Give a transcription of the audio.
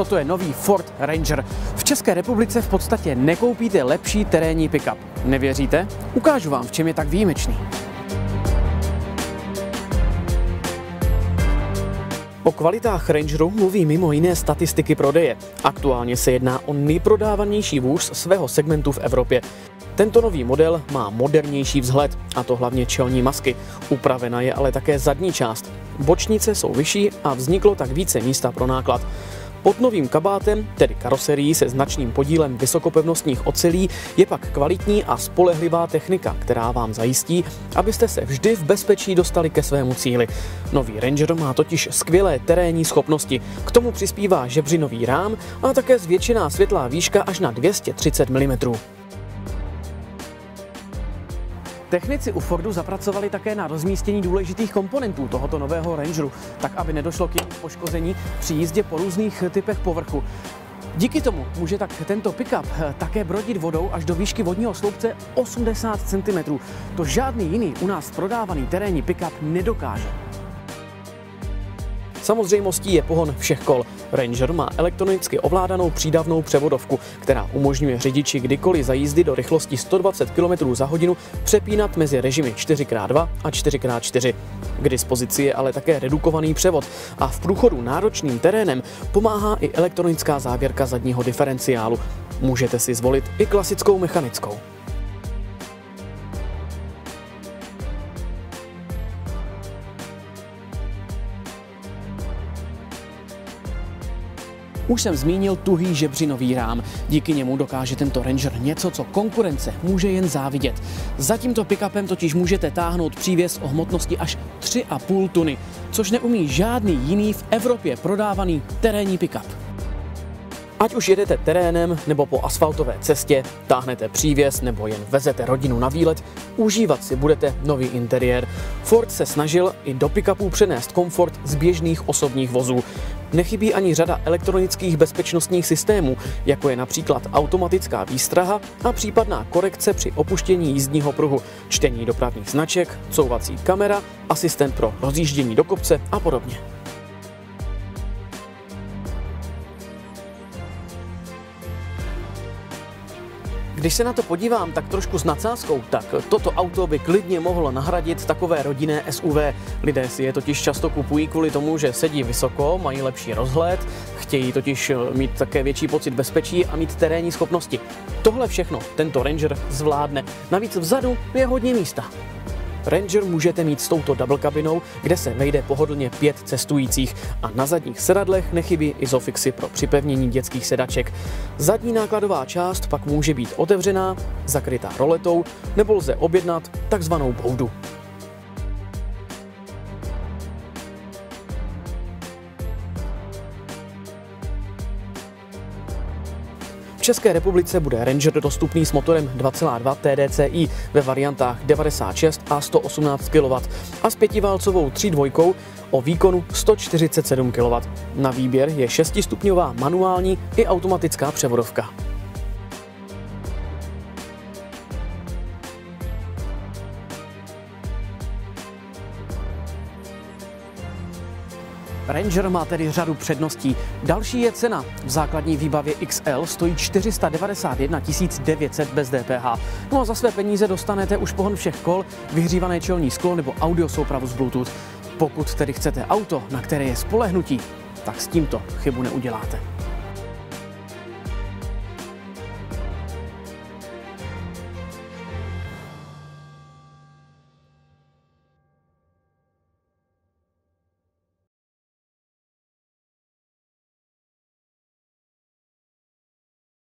toto je nový Ford Ranger. V České republice v podstatě nekoupíte lepší terénní pick-up. Nevěříte? Ukážu vám, v čem je tak výjimečný. O kvalitách Rangeru mluví mimo jiné statistiky prodeje. Aktuálně se jedná o nejprodávanější vůz svého segmentu v Evropě. Tento nový model má modernější vzhled, a to hlavně čelní masky. Upravena je ale také zadní část. Bočnice jsou vyšší a vzniklo tak více místa pro náklad. Pod novým kabátem, tedy karoserií se značným podílem vysokopevnostních ocelí, je pak kvalitní a spolehlivá technika, která vám zajistí, abyste se vždy v bezpečí dostali ke svému cíli. Nový Ranger má totiž skvělé terénní schopnosti, k tomu přispívá žebřinový rám a také zvětšená světlá výška až na 230 mm. Technici u Fordu zapracovali také na rozmístění důležitých komponentů tohoto nového Rangeru, tak aby nedošlo k jejich poškození při jízdě po různých typech povrchu. Díky tomu může tak tento pick-up také brodit vodou až do výšky vodního sloupce 80 cm. To žádný jiný u nás prodávaný terénní pick-up nedokáže. Samozřejmostí je pohon všech kol. Ranger má elektronicky ovládanou přídavnou převodovku, která umožňuje řidiči kdykoliv za jízdy do rychlosti 120 km za hodinu přepínat mezi režimy 4x2 a 4x4. K dispozici je ale také redukovaný převod a v průchodu náročným terénem pomáhá i elektronická závěrka zadního diferenciálu. Můžete si zvolit i klasickou mechanickou. Už jsem zmínil tuhý žebřinový rám. Díky němu dokáže tento Ranger něco, co konkurence může jen závidět. Za tímto pick-upem totiž můžete táhnout přívěs o hmotnosti až 3,5 tuny, což neumí žádný jiný v Evropě prodávaný terénní pick-up. Ať už jedete terénem nebo po asfaltové cestě, táhnete přívěs nebo jen vezete rodinu na výlet, užívat si budete nový interiér. Ford se snažil i do pick-upů přenést komfort z běžných osobních vozů. Nechybí ani řada elektronických bezpečnostních systémů, jako je například automatická výstraha a případná korekce při opuštění jízdního pruhu, čtení dopravních značek, couvací kamera, asistent pro rozjíždění do kopce a podobně. Když se na to podívám tak trošku s nadsázkou, tak toto auto by klidně mohlo nahradit takové rodinné SUV. Lidé si je totiž často kupují kvůli tomu, že sedí vysoko, mají lepší rozhled, chtějí totiž mít také větší pocit bezpečí a mít terénní schopnosti. Tohle všechno tento Ranger zvládne. Navíc vzadu je hodně místa. Ranger můžete mít s touto double kabinou, kde se vejde pohodlně 5 cestujících a na zadních sedadlech nechybí izofixy pro připevnění dětských sedaček. Zadní nákladová část pak může být otevřená, zakrytá roletou nebo lze objednat takzvanou boudu. V České republice bude Ranger dostupný s motorem 2,2 TDCi ve variantách 96 a 118 kW a s pětiválcovou 3.2 o výkonu 147 kW. Na výběr je 6stupňová manuální i automatická převodovka. Ranger má tedy řadu předností. Další je cena. V základní výbavě XL stojí 491 900 bez DPH. No a za své peníze dostanete už pohon všech kol, vyhřívané čelní sklo nebo audio soupravu z Bluetooth. Pokud tedy chcete auto, na které je spolehnutí, tak s tímto chybu neuděláte.